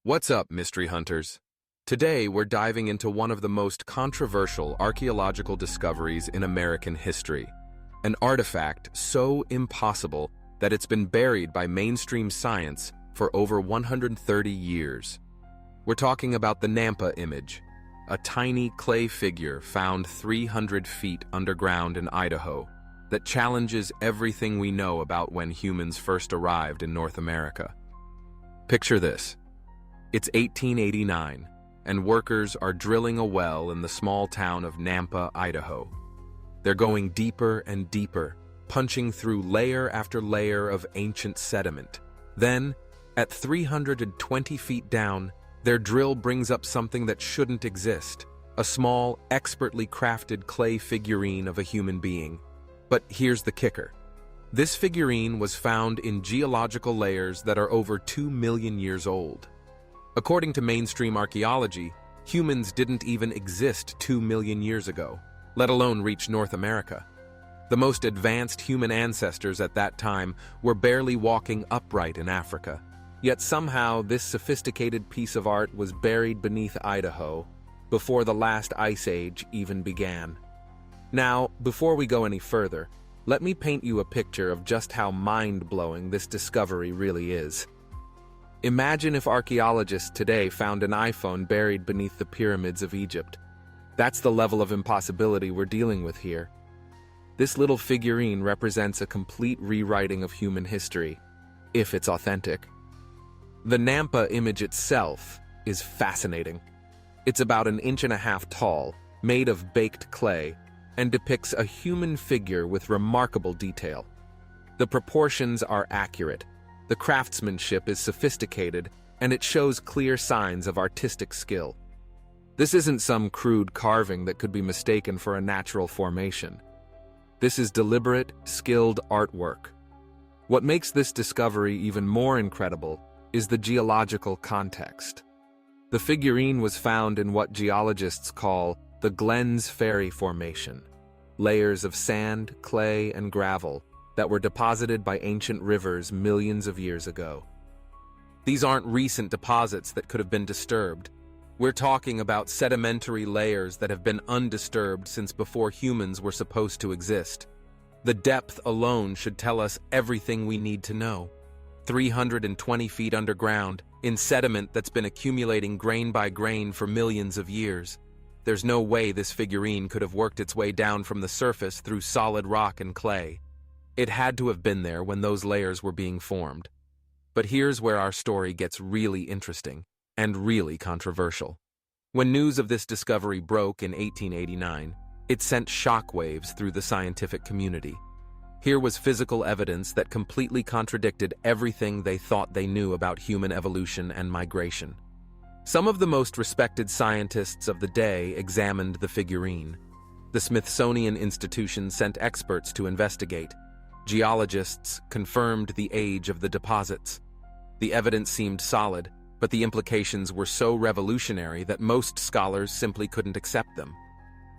What's up, mystery hunters? Today, we're diving into one of the most controversial archaeological discoveries in American history. An artifact so impossible that it's been buried by mainstream science for over 130 years. We're talking about the Nampa Image, a tiny clay figure found 300 feet underground in Idaho that challenges everything we know about when humans first arrived in North America. Picture this. It's 1889, and workers are drilling a well in the small town of Nampa, Idaho. They're going deeper and deeper, punching through layer after layer of ancient sediment. Then, at 320 feet down, their drill brings up something that shouldn't exist, a small, expertly crafted clay figurine of a human being. But here's the kicker. This figurine was found in geological layers that are over 2 million years old. According to mainstream archaeology, humans didn't even exist 2 million years ago, let alone reach North America. The most advanced human ancestors at that time were barely walking upright in Africa. Yet somehow this sophisticated piece of art was buried beneath Idaho before the last ice age even began. Now, before we go any further, let me paint you a picture of just how mind-blowing this discovery really is. Imagine if archaeologists today found an iPhone buried beneath the pyramids of Egypt. That's the level of impossibility we're dealing with here. This little figurine represents a complete rewriting of human history, if it's authentic. The Nampa image itself is fascinating. It's about 1.5 inches tall, made of baked clay, and depicts a human figure with remarkable detail. The proportions are accurate. The craftsmanship is sophisticated, and it shows clear signs of artistic skill. This isn't some crude carving that could be mistaken for a natural formation. This is deliberate, skilled artwork. What makes this discovery even more incredible is the geological context. The figurine was found in what geologists call the Glens Ferry Formation, layers of sand, clay, and gravel that were deposited by ancient rivers millions of years ago. These aren't recent deposits that could have been disturbed. We're talking about sedimentary layers that have been undisturbed since before humans were supposed to exist. The depth alone should tell us everything we need to know. 320 feet underground, in sediment that's been accumulating grain by grain for millions of years. There's no way this figurine could have worked its way down from the surface through solid rock and clay. It had to have been there when those layers were being formed. But here's where our story gets really interesting and really controversial. When news of this discovery broke in 1889, it sent shockwaves through the scientific community. Here was physical evidence that completely contradicted everything they thought they knew about human evolution and migration. Some of the most respected scientists of the day examined the figurine. The Smithsonian Institution sent experts to investigate. Geologists confirmed the age of the deposits. The evidence seemed solid, but the implications were so revolutionary that most scholars simply couldn't accept them.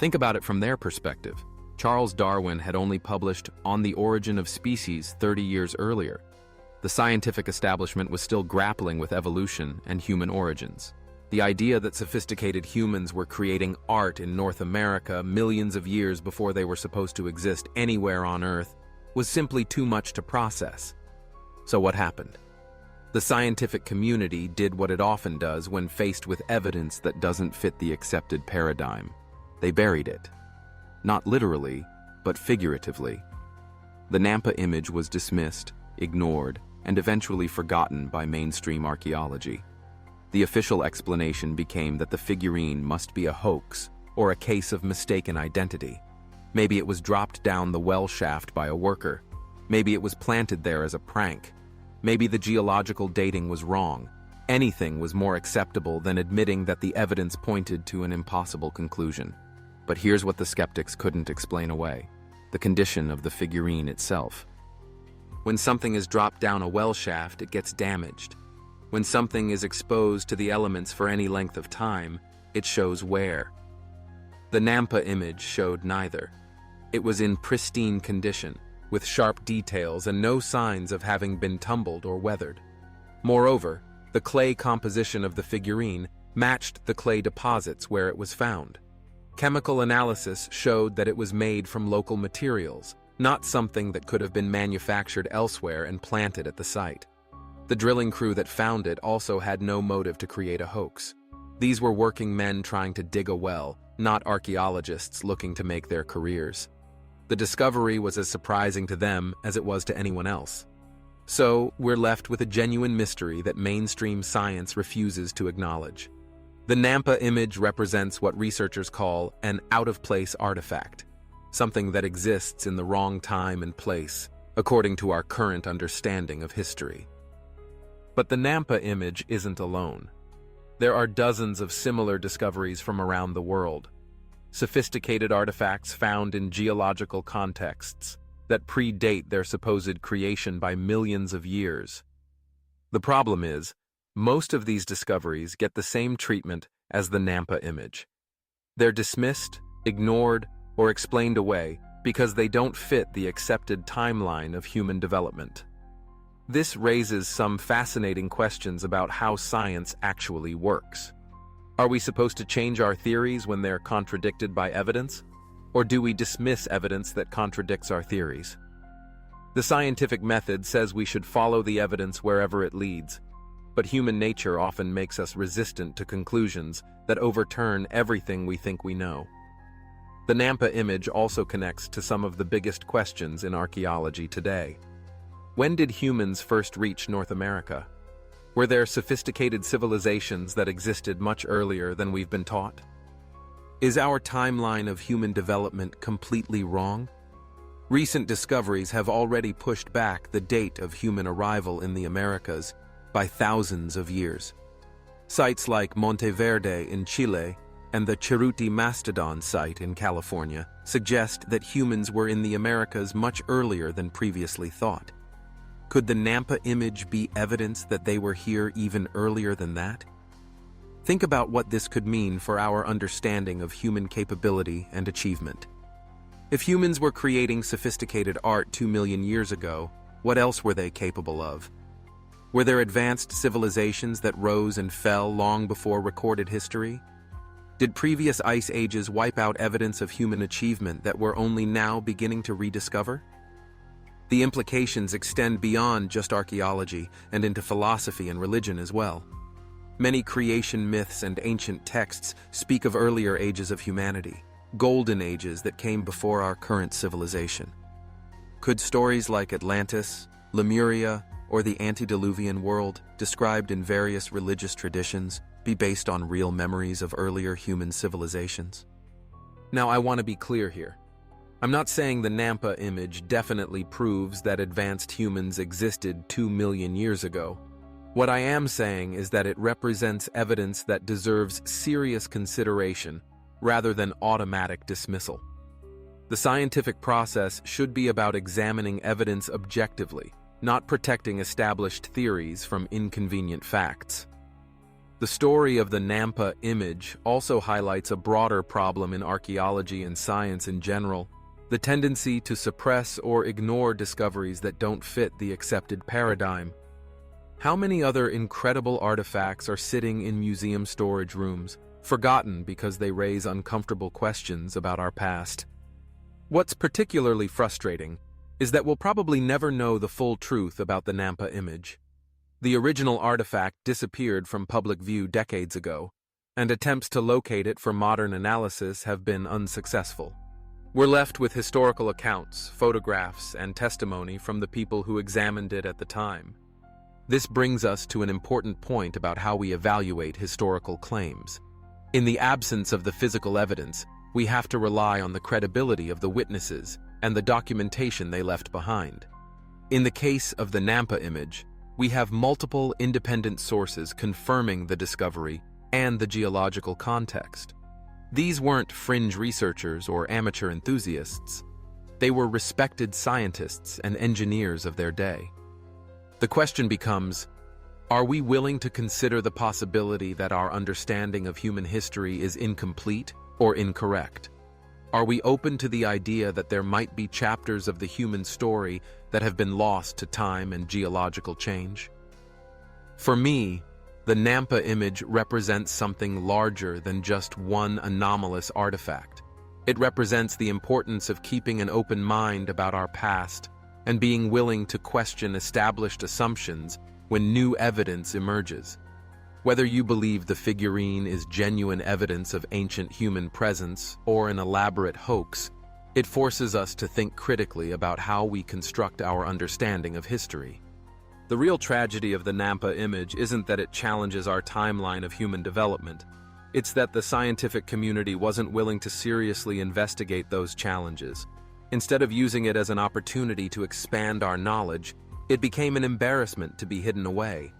Think about it from their perspective. Charles Darwin had only published On the Origin of Species 30 years earlier. The scientific establishment was still grappling with evolution and human origins. The idea that sophisticated humans were creating art in North America millions of years before they were supposed to exist anywhere on Earth was simply too much to process. So what happened? The scientific community did what it often does when faced with evidence that doesn't fit the accepted paradigm. They buried it. Not literally, but figuratively. The Nampa image was dismissed, ignored, and eventually forgotten by mainstream archaeology. The official explanation became that the figurine must be a hoax or a case of mistaken identity. Maybe it was dropped down the well shaft by a worker. Maybe it was planted there as a prank. Maybe the geological dating was wrong. Anything was more acceptable than admitting that the evidence pointed to an impossible conclusion. But here's what the skeptics couldn't explain away: the condition of the figurine itself. When something is dropped down a well shaft, it gets damaged. When something is exposed to the elements for any length of time, it shows wear. The Nampa image showed neither. It was in pristine condition, with sharp details and no signs of having been tumbled or weathered. Moreover, The clay composition of the figurine matched the clay deposits where it was found. Chemical analysis showed that it was made from local materials, not something that could have been manufactured elsewhere and planted at the site. The drilling crew that found it also had no motive to create a hoax. These were working men trying to dig a well, not archaeologists looking to make their careers. The discovery was as surprising to them as it was to anyone else. So, we're left with a genuine mystery that mainstream science refuses to acknowledge. The Nampa image represents what researchers call an out-of-place artifact, something that exists in the wrong time and place, according to our current understanding of history. But the Nampa image isn't alone. There are dozens of similar discoveries from around the world, sophisticated artifacts found in geological contexts that predate their supposed creation by millions of years. The problem is, most of these discoveries get the same treatment as the Nampa image. They're dismissed, ignored, or explained away because they don't fit the accepted timeline of human development. This raises some fascinating questions about how science actually works. Are we supposed to change our theories when they're contradicted by evidence? Or do we dismiss evidence that contradicts our theories? The scientific method says we should follow the evidence wherever it leads, but human nature often makes us resistant to conclusions that overturn everything we think we know. The Nampa image also connects to some of the biggest questions in archaeology today. When did humans first reach North America? Were there sophisticated civilizations that existed much earlier than we've been taught? Is our timeline of human development completely wrong? Recent discoveries have already pushed back the date of human arrival in the Americas by thousands of years. Sites like Monte Verde in Chile and the Cerruti Mastodon site in California suggest that humans were in the Americas much earlier than previously thought. Could the Nampa image be evidence that they were here even earlier than that? Think about what this could mean for our understanding of human capability and achievement. If humans were creating sophisticated art 2 million years ago, what else were they capable of? Were there advanced civilizations that rose and fell long before recorded history? Did previous ice ages wipe out evidence of human achievement that we're only now beginning to rediscover? The implications extend beyond just archaeology and into philosophy and religion as well. Many creation myths and ancient texts speak of earlier ages of humanity, golden ages that came before our current civilization. Could stories like Atlantis, Lemuria, or the antediluvian world, described in various religious traditions, be based on real memories of earlier human civilizations? Now, I want to be clear here. I'm not saying the Nampa image definitely proves that advanced humans existed 2 million years ago. What I am saying is that it represents evidence that deserves serious consideration rather than automatic dismissal. The scientific process should be about examining evidence objectively, not protecting established theories from inconvenient facts. The story of the Nampa image also highlights a broader problem in archaeology and science in general: the tendency to suppress or ignore discoveries that don't fit the accepted paradigm. How many other incredible artifacts are sitting in museum storage rooms, forgotten because they raise uncomfortable questions about our past? What's particularly frustrating is that we'll probably never know the full truth about the Nampa image. The original artifact disappeared from public view decades ago, and attempts to locate it for modern analysis have been unsuccessful. We're left with historical accounts, photographs, and testimony from the people who examined it at the time. This brings us to an important point about how we evaluate historical claims. In the absence of the physical evidence, we have to rely on the credibility of the witnesses and the documentation they left behind. In the case of the Nampa image, we have multiple independent sources confirming the discovery and the geological context. These weren't fringe researchers or amateur enthusiasts. They were respected scientists and engineers of their day. The question becomes, are we willing to consider the possibility that our understanding of human history is incomplete or incorrect? Are we open to the idea that there might be chapters of the human story that have been lost to time and geological change? For me, The Nampa image represents something larger than just one anomalous artifact. It represents the importance of keeping an open mind about our past and being willing to question established assumptions when new evidence emerges. Whether you believe the figurine is genuine evidence of ancient human presence or an elaborate hoax, it forces us to think critically about how we construct our understanding of history. The real tragedy of the Nampa image isn't that it challenges our timeline of human development. It's that the scientific community wasn't willing to seriously investigate those challenges. Instead of using it as an opportunity to expand our knowledge, it became an embarrassment to be hidden away.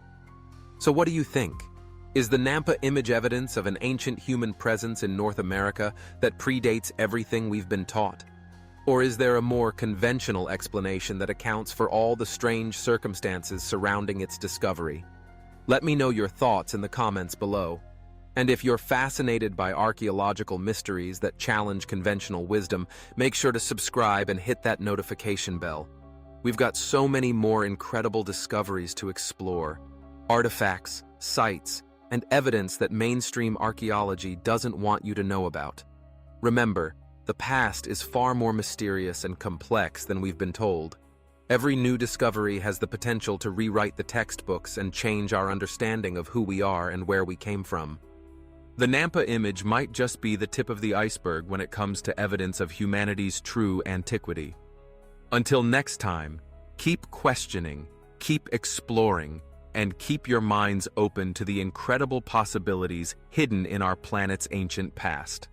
So what do you think? Is the Nampa image evidence of an ancient human presence in North America that predates everything we've been taught? Or is there a more conventional explanation that accounts for all the strange circumstances surrounding its discovery? Let me know your thoughts in the comments below. And if you're fascinated by archaeological mysteries that challenge conventional wisdom, make sure to subscribe and hit that notification bell. We've got so many more incredible discoveries to explore. Artifacts, sites, and evidence that mainstream archaeology doesn't want you to know about. Remember, the past is far more mysterious and complex than we've been told. Every new discovery has the potential to rewrite the textbooks and change our understanding of who we are and where we came from. The Nampa image might just be the tip of the iceberg when it comes to evidence of humanity's true antiquity. Until next time, keep questioning, keep exploring, and keep your minds open to the incredible possibilities hidden in our planet's ancient past.